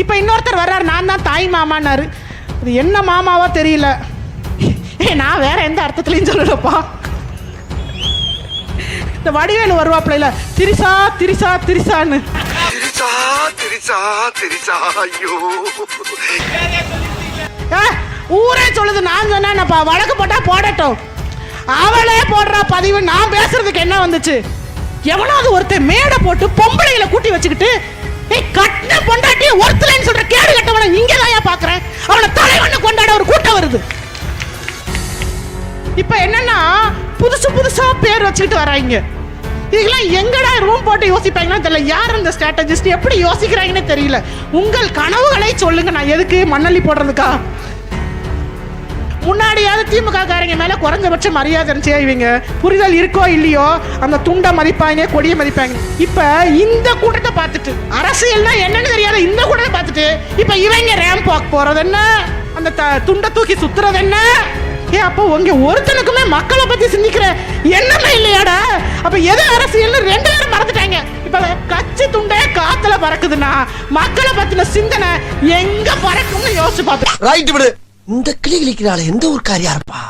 இப்ப இன்னொருத்தர் வர்றாரு, நான் தான் தாய் மாமான்னாரு. அது என்ன மாமாவோ தெரியல. நான் வேற எந்த அர்த்தத்திலையும் சொல்லலப்பா. இந்த வடிவேலு வருவாப்ல, திரிசா திரிசா திரிசான்னு. ஊரே சொல்லுது, நான் சொன்னேன்ப்பா. வழக்கு போட்டா போடட்டும். அவளே போடுற பதிவு. நான் பேசுறதுக்கு என்ன வந்துச்சு? எவனாவது ஒருத்தர் மேடை போட்டு பொம்பளைகளை கூட்டி வச்சுக்கிட்டு கட்டின பொண்டாட்டிய ஒருத்தலைன்னு சொல்ற கேடு கட்டவன இங்கதான் பாக்குறேன். அவனை தலைவண்ண கொண்டாட ஒரு கூட்டம் வருது. இப்ப என்னன்னா புதுசு புதுசா பேர் வச்சுக்கிட்டு வராங்க. இதெல்லாம் எங்கடா ரூம் போட்டு யோசிப்பாங்கன்னு தெரியல. யார் அந்த ஸ்ட்ராட்டஜிஸ்ட், எப்படி யோசிக்கிறாங்கன்னு தெரியல. உங்கள் கனவுகளை சொல்லுங்க. நான் எதுக்கு மண்ணள்ளி போடுறதுக்கா? முன்னாடியாவது திமுக காரங்க மேல குறைஞ்சபட்ச மரியாதை இருந்துச்சு. இவங்க புரிதல் இருக்கோ இல்லையோ அந்த துண்டை மதிப்பாங்க, கொடியை மதிப்பாங்க. இப்ப இந்த கூட்டத்தை பார்த்துட்டு அரசியல்னா என்னன்னு தெரியாத இந்த கூட்டத்தை பார்த்துட்டு இப்ப இவங்க ரேம்ப் வாக் போறது என்ன, அந்த துண்டை தூக்கி சுத்துறது என்ன? அப்போ உங்க ஒருத்தனுக்குமே மக்களை பத்தி சிந்திக்கிற எண்ணமே இல்லையாடா? அப்ப எது அரசியல் ரெண்டு பேரும் மறந்துட்டாங்க. இப்ப கட்சி துண்டே காத்துல பறக்குதுன்னா மக்களை பத்தின சிந்தனை எங்க பறக்கும்னு யோசிச்சு பார்த்து. ரைட் விடு. இந்த கிளி கிளிக்கிறாள் எந்த ஒரு காரியா இருப்பா?